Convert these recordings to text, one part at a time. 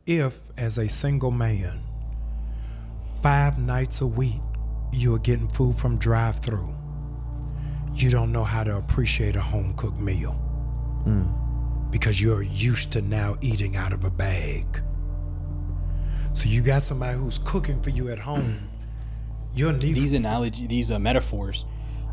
if, as a single man, 5 nights a week, you are getting food from drive-thru, you don't know how to appreciate a home-cooked meal. Because you're used to now eating out of a bag. So you got somebody who's cooking for you at home. These metaphors,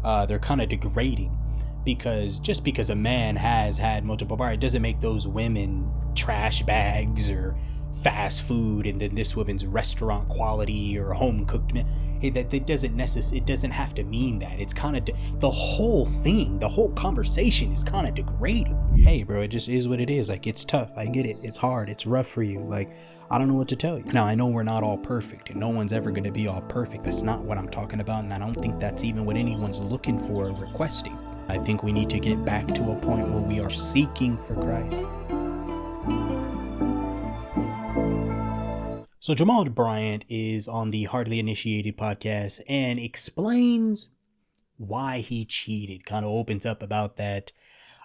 they're kind of degrading, because just because a man has had multiple partners doesn't make those women trash bags or fast food, and then this woman's restaurant quality or home cooked meal. It doesn't have to mean that. It's kind of the whole thing, the whole conversation is kind of degrading. Hey bro, it just is what it is. Like, it's tough, I get it, it's hard, it's rough for you. Like, I don't know what to tell you. Now, I know we're not all perfect, and no one's ever going to be all perfect. That's not what I'm talking about, and I don't think that's even what anyone's looking for or requesting. I think we need to get back to a point where we are seeking for Christ. So Jamal Bryant is on the Hardly Initiated podcast and explains why he cheated, kind of opens up about that.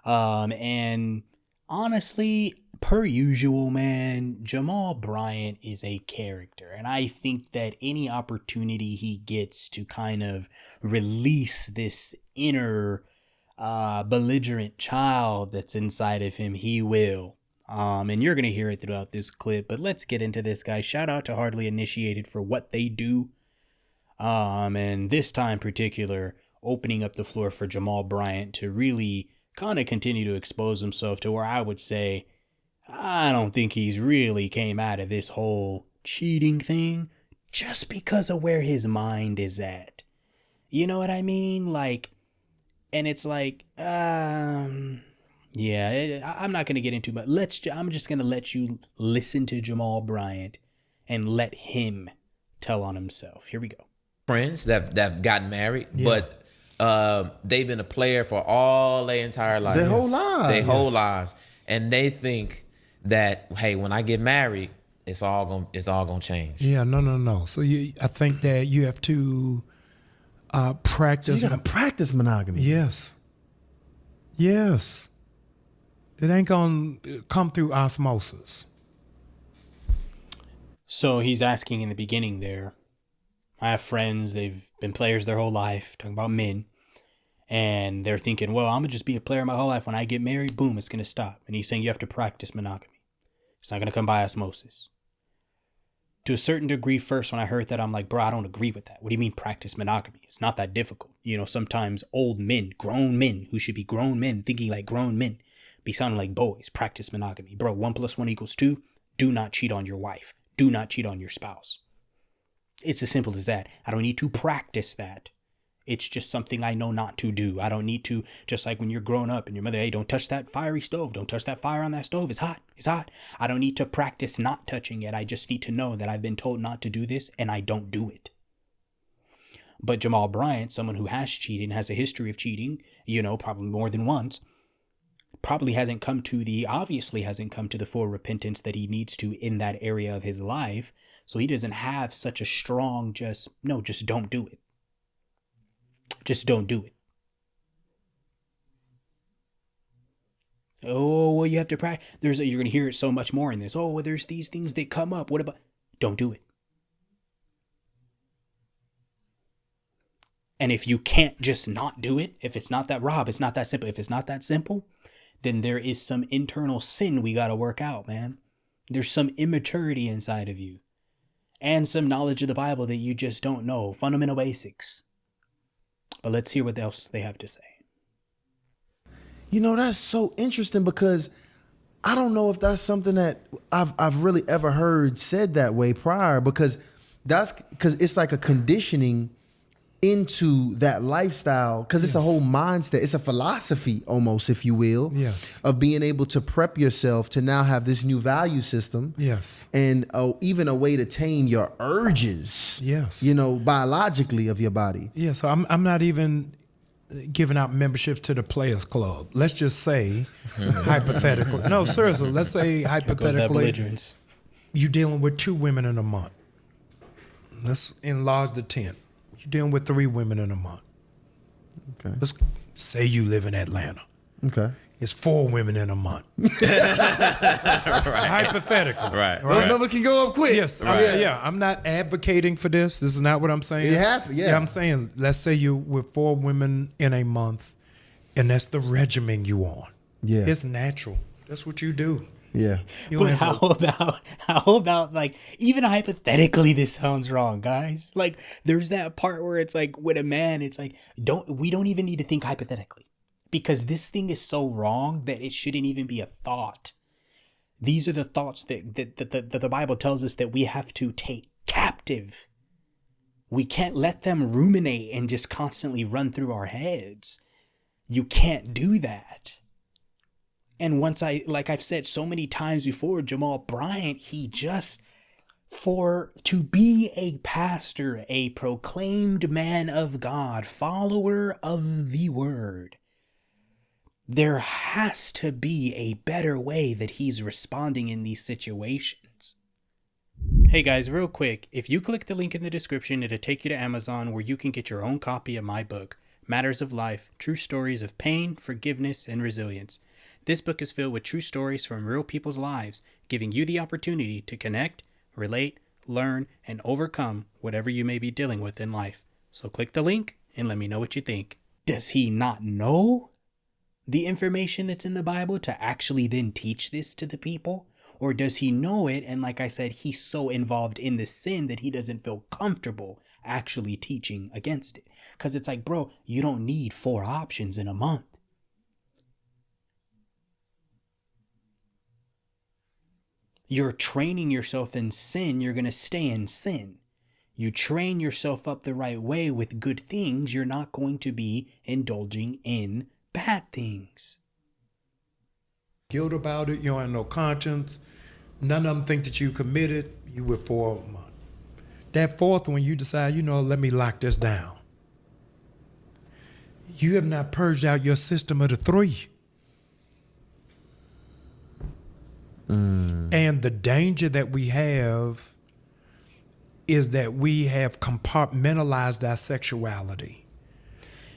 And honestly, per usual, man, Jamal Bryant is a character. And I think that any opportunity he gets to kind of release this inner belligerent child that's inside of him, he will. And you're going to hear it throughout this clip, but let's get into this, guys. Shout out to Hardly Initiated for what they do. And this time particular, opening up the floor for Jamal Bryant to really kind of continue to expose himself to where I would say, I don't think he's really came out of this whole cheating thing just because of where his mind is at. You know what I mean? Like, and it's like, yeah, I'm not going to get into, but I'm just going to let you listen to Jamal Bryant and let him tell on himself. Here we go. Friends that have gotten married, but they've been a player for all their entire life. Their whole lives. Their whole lives. And they think that, hey, when I get married, it's all gonna change. Yeah, no. So I think that you have to practice. You gotta practice monogamy. Yes. It ain't gonna come through osmosis. So he's asking in the beginning there, I have friends, they've been players their whole life, talking about men, and they're thinking, well, I'm gonna just be a player my whole life. When I get married, boom, it's gonna stop. And he's saying you have to practice monogamy. It's not gonna come by osmosis. To a certain degree, first, when I heard that, I'm like, bro, I don't agree with that. What do you mean practice monogamy? It's not that difficult. You know, sometimes old men, grown men, who should be grown men, thinking like grown men, be sounding like boys. Practice monogamy. Bro, 1 + 1 = 2. Do not cheat on your wife. Do not cheat on your spouse. It's as simple as that. I don't need to practice that. It's just something I know not to do. I don't need to, just like when you're growing up and your mother, hey, don't touch that fiery stove. Don't touch that fire on that stove. It's hot. It's hot. I don't need to practice not touching it. I just need to know that I've been told not to do this and I don't do it. But Jamal Bryant, someone who has cheated and has a history of cheating, you know, probably more than once, obviously hasn't come to the full repentance that he needs to in that area of his life. So he doesn't have such a strong just don't do it. Just don't do it. Oh, well, you have to practice. You're going to hear it so much more in this. Oh, well, there's these things that come up. What about? Don't do it. And if you can't just not do it, if it's not that, Rob, it's not that simple. If it's not that simple, then there is some internal sin we got to work out, man. There's some immaturity inside of you and some knowledge of the Bible that you just don't know. Fundamental basics. But let's hear what else they have to say. You know, that's so interesting because I don't know if that's something that I've really ever heard said that way prior, because it's like a conditioning into that lifestyle, because it's a whole mindset. It's a philosophy almost, if you will, of being able to prep yourself to now have this new value system. And even a way to tame your urges, you know, biologically of your body. So I'm not even giving out memberships to the Players Club. Let's just say, hypothetically. No, seriously, let's say hypothetically, you're dealing with 2 women in a month. Let's enlarge the tent. You're dealing with 3 women in a month. Okay. Let's say you live in Atlanta. Okay. It's 4 women in a month. Hypothetically. Right. Those numbers can go up quick. Yes. Right. Yeah. I'm not advocating for this. This is not what I'm saying. It happens, yeah. I'm saying, let's say you with 4 women in a month, and that's the regimen you on. Yeah. It's natural. That's what you do. Yeah. You But don't have how about like, even hypothetically, this sounds wrong, guys. Like, there's that part where it's like, with a man, it's like, we don't even need to think hypothetically, because this thing is so wrong that it shouldn't even be a thought. These are the thoughts that the Bible tells us that we have to take captive. We can't let them ruminate and just constantly run through our heads. You can't do that. And like I've said so many times before, Jamal Bryant, to be a pastor, a proclaimed man of God, follower of the word, there has to be a better way that he's responding in these situations. Hey guys, real quick, if you click the link in the description, it'll take you to Amazon, where you can get your own copy of my book, Matters of Life, True Stories of Pain, Forgiveness, and Resilience. This book is filled with true stories from real people's lives, giving you the opportunity to connect, relate, learn, and overcome whatever you may be dealing with in life. So click the link and let me know what you think. Does he not know the information that's in the Bible to actually then teach this to the people? Or does he know it, and like I said, he's so involved in the sin that he doesn't feel comfortable actually teaching against it? Because it's like, bro, you don't need 4 options in a month. You're training yourself in sin, you're going to stay in sin. You train yourself up the right way with good things, you're not going to be indulging in bad things. guilt about it. You don't have no conscience. None of them think that you committed. You with 4 months. That 4th one, you decide, let me lock this down. You have not purged out your system of the 3. And the danger that we have is that we have compartmentalized our sexuality.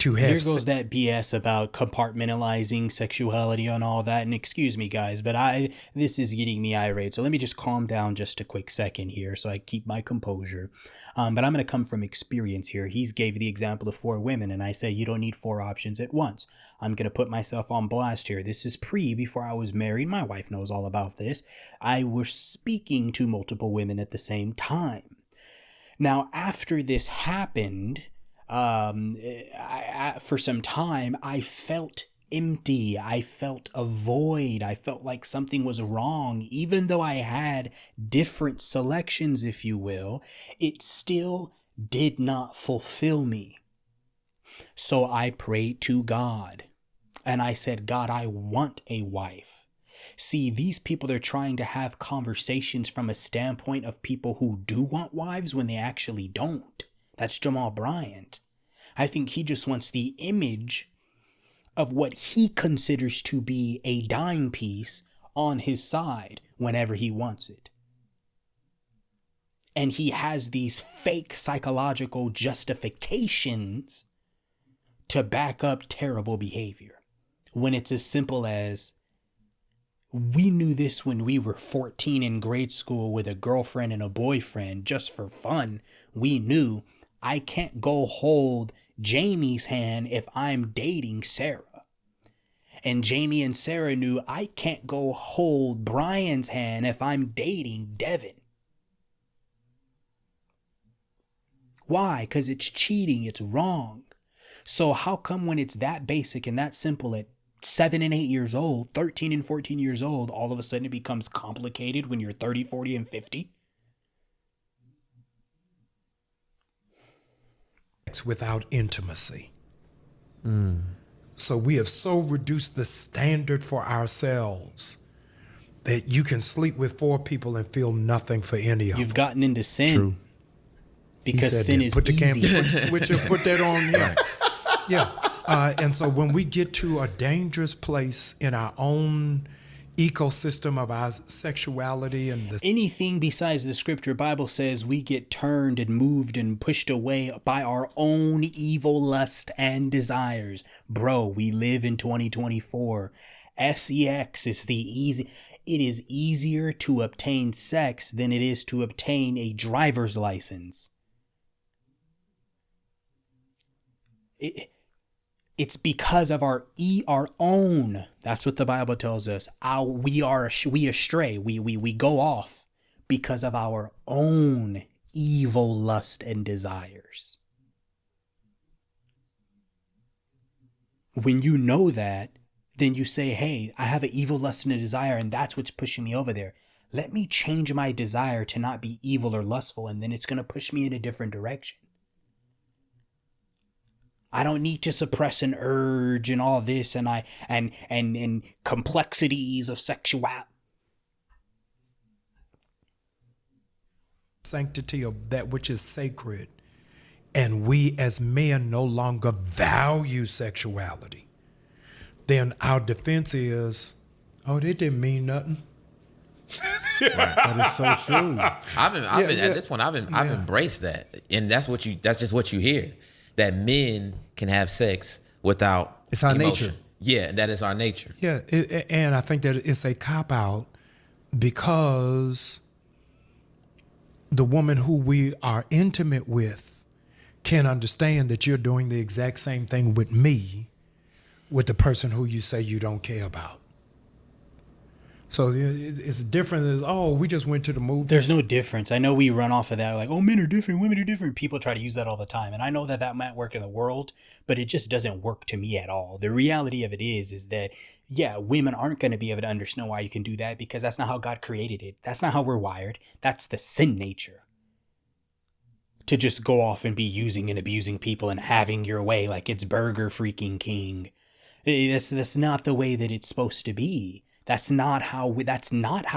Here goes that BS about compartmentalizing sexuality and all that. And excuse me, guys, but this is getting me irate. So let me just calm down just a quick second here so I keep my composure. But I'm going to come from experience here. He's gave the example of 4 women, and I say you don't need 4 options at once. I'm going to put myself on blast here. This is before I was married. My wife knows all about this. I was speaking to multiple women at the same time. Now, after this happened, for some time, I felt empty. I felt a void. I felt like something was wrong. Even though I had different selections, if you will, it still did not fulfill me. So I prayed to God and I said, God, I want a wife. See, these people, they're trying to have conversations from a standpoint of people who do want wives when they actually don't. That's Jamal Bryant. I think he just wants the image of what he considers to be a dime piece on his side whenever he wants it. And he has these fake psychological justifications to back up terrible behavior. When it's as simple as, we knew this when we were 14 in grade school with a girlfriend and a boyfriend just for fun. We knew I can't go hold Jamie's hand if I'm dating Sarah. And Jamie and Sarah knew I can't go hold Brian's hand if I'm dating Devin. Why? Because it's cheating. It's wrong. So how come when it's that basic and that simple at 7 and 8 years old, 13 and 14 years old, all of a sudden it becomes complicated when you're 30, 40, and 50? It's without intimacy. So we have so reduced the standard for ourselves that you can sleep with 4 people and feel nothing for any of them. You've gotten into sin. True. Because sin is put the easy. put that on here. Yeah. And so when we get to a dangerous place in our own ecosystem of our sexuality and Anything besides the scripture, Bible says we get turned and moved and pushed away by our own evil lust and desires. Bro, we live in 2024. Sex is it is easier to obtain sex than it is to obtain a driver's license. It's because of our own. That's what the Bible tells us. We astray. We go off because of our own evil lust and desires. When you know that, then you say, hey, I have an evil lust and a desire, and that's what's pushing me over there. Let me change my desire to not be evil or lustful, and then it's going to push me in a different direction. I don't need to suppress an urge and all this and complexities of sexuality. Sanctity of that which is sacred. And we as men no longer value sexuality. Then our defense is, oh, they didn't mean nothing. Right. That is so true. I've been at this point. I've embraced that, and that's just what you hear. That men can have sex without It's our emotion. nature. Yeah, that is our nature. Yeah, and I think that it's a cop-out because the woman who we are intimate with can understand that you're doing the exact same thing with me, with the person who you say you don't care about. So it's different as, oh, we just went to the movie. There's no difference. I know we run off of that like, oh, men are different, women are different. People try to use that all the time. And I know that might work in the world, but it just doesn't work to me at all. The reality of it is that, yeah, women aren't going to be able to understand why you can do that because that's not how God created it. That's not how we're wired. That's the sin nature. To just go off and be using and abusing people and having your way like it's Burger freaking King. That's not the way that it's supposed to be. That's not how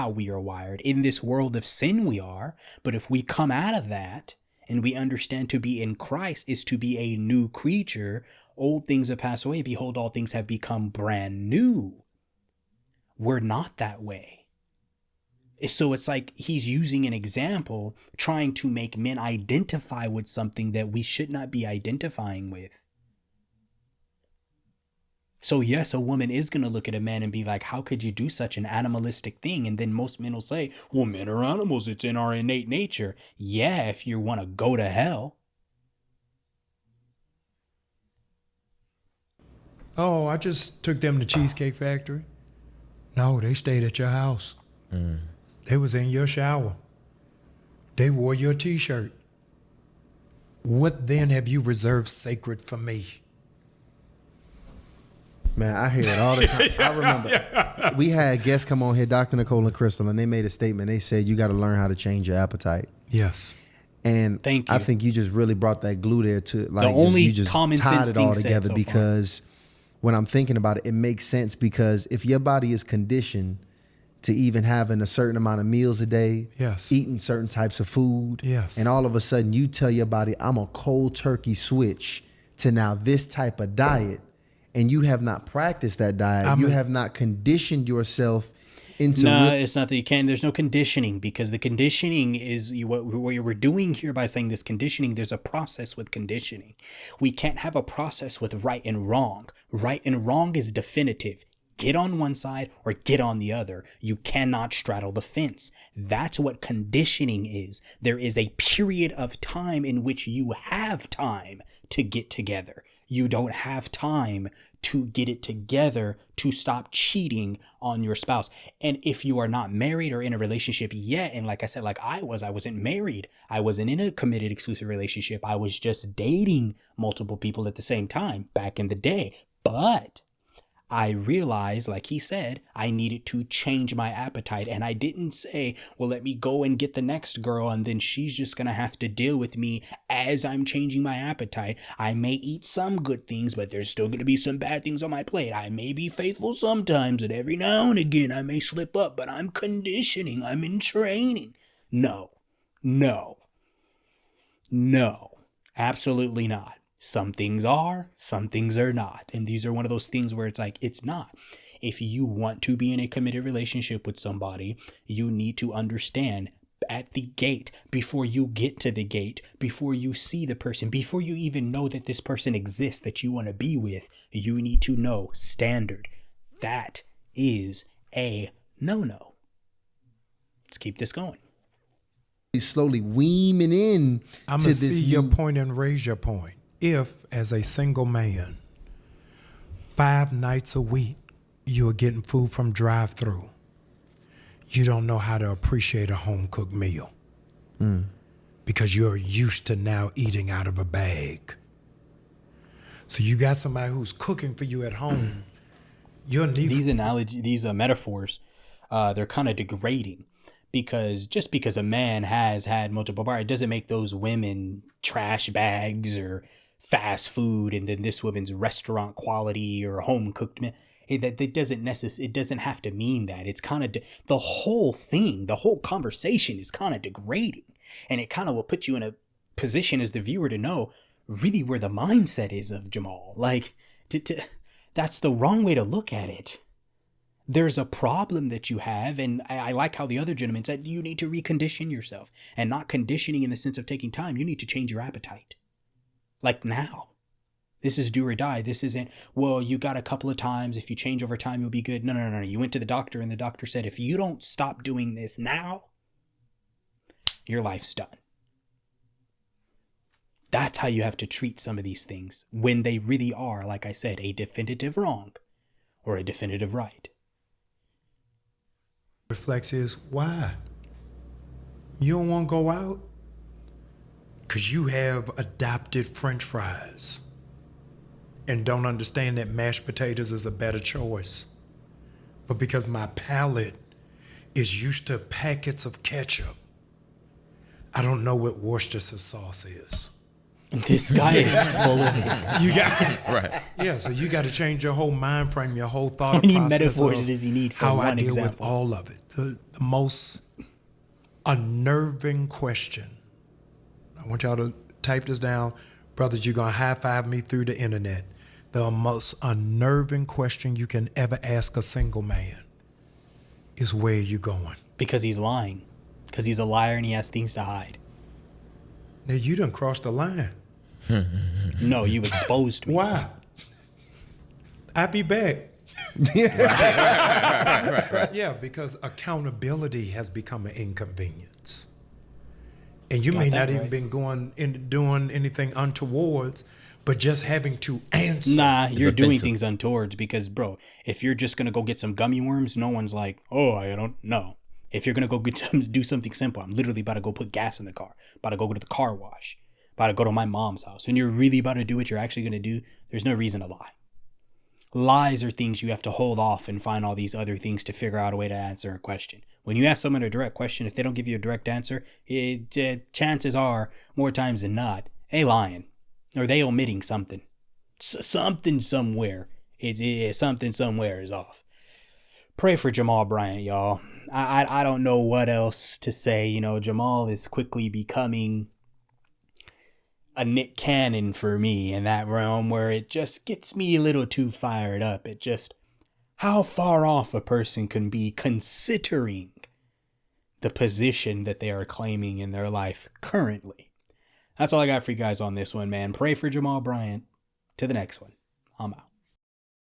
we are wired. In this world of sin we are, but if we come out of that and we understand to be in Christ is to be a new creature, old things have passed away, behold, all things have become brand new. We're not that way. So it's like he's using an example, trying to make men identify with something that we should not be identifying with. So yes, a woman is going to look at a man and be like, how could you do such an animalistic thing? And then most men will say, well, men are animals. It's in our innate nature. Yeah, if you want to go to hell. Oh, I just took them to Cheesecake Factory. No, they stayed at your house. They was in your shower. They wore your t-shirt. What then have you reserved sacred for me? Man, I hear it all the time. I remember we had guests come on here, Dr. Nicole and Crystal, and they made a statement. They said, you got to learn how to change your appetite. Yes. And Thank you. I think you just really brought that glue there to like The only you just common tied sense it all thing said together so far. because when I'm thinking about it, it makes sense because if your body is conditioned to even having a certain amount of meals a day, Yes. eating certain types of food, Yes. and all of a sudden you tell your body, I'm a cold turkey switch to now this type of diet, and you have not practiced that diet, you have not conditioned yourself into No, it's not that you can. There's no conditioning because the conditioning is what we're doing here by saying this conditioning. There's a process with conditioning. We can't have a process with right and wrong. Right and wrong is definitive. Get on one side or get on the other. You cannot straddle the fence. That's what conditioning is. There is a period of time in which you have time to get together. You don't have time to get it together to stop cheating on your spouse. And if you are not married or in a relationship yet, and like I said, like I wasn't married. I wasn't in a committed exclusive relationship. I was just dating multiple people at the same time back in the day. But I realized, like he said, I needed to change my appetite. And I didn't say, well, let me go and get the next girl and then she's just going to have to deal with me as I'm changing my appetite. I may eat some good things, but there's still going to be some bad things on my plate. I may be faithful sometimes, and every now and again I may slip up, but I'm conditioning. I'm in training. No, absolutely not. Some things are, some things are not. And these are one of those things where it's like, it's not. If you want to be in a committed relationship with somebody, you need to understand at the gate, before you get to the gate, before you see the person, before you even know that this person exists that you want to be with, you need to know standard. That is a no-no. Let's keep this going. He's slowly weaning in. I'm going to see your point and raise your point. If, as a single man, 5 nights a week, you are getting food from drive-through, you don't know how to appreciate a home-cooked meal because you're used to now eating out of a bag. So you got somebody who's cooking for you at home. These metaphors, they're kind of degrading, because just because a man has had multiple partners, it doesn't make those women trash bags or fast food, and then this woman's restaurant quality or home cooked meal. It doesn't have to mean that. It's kind of the whole thing, the whole conversation is kind of degrading, and it kind of will put you in a position as the viewer to know really where the mindset is of Jamal. Like, that's the wrong way to look at it. There's a problem that you have, and I like how the other gentleman said you need to recondition yourself, and not conditioning in the sense of taking time. You need to change your appetite. Like now. This is do or die. This isn't, well, you got a couple of times. If you change over time, you'll be good. No. You went to the doctor, and the doctor said, if you don't stop doing this now, your life's done. That's how you have to treat some of these things when they really are, like I said, a definitive wrong or a definitive right. Reflex is, why? You don't want to go out? Because you have adopted French fries and don't understand that mashed potatoes is a better choice. But because my palate is used to packets of ketchup, I don't know what Worcestershire sauce is. This guy is full of it. You got Right. Yeah, so you got to change your whole mind frame, your whole thought How many process. metaphors does he need for how one I deal example? with all of it. The most unnerving question. I want y'all to type this down. Brothers, you're going to high-five me through the internet. The most unnerving question you can ever ask a single man is, where are you going? Because he's lying. Because he's a liar and he has things to hide. Now, you done crossed the line. No, you exposed me. Why? I'll be back. Right. Yeah, because accountability has become an inconvenience. And you Got may that not even right. been doing anything untowards, but just having to answer. Nah, you're doing offensive. things untowards because, bro, if you're just going to go get some gummy worms, no one's like, oh, I don't know. If you're going to go do something simple, I'm literally about to go put gas in the car, about to go to the car wash, about to go to my mom's house, and you're really about to do what you're actually going to do, there's no reason to lie. Lies are things you have to hold off and find all these other things to figure out a way to answer a question. When you ask someone a direct question, if they don't give you a direct answer, chances are, more times than not, they lying. Or they omitting something. Something somewhere. Something somewhere is off. Pray for Jamal Bryant, y'all. I don't know what else to say. You know, Jamal is quickly becoming a Nick Cannon for me in that realm where it just gets me a little too fired up. It just, how far off a person can be considering the position that they are claiming in their life currently. That's all I got for you guys on this one, man. Pray for Jamal Bryant. To the next one. I'm out.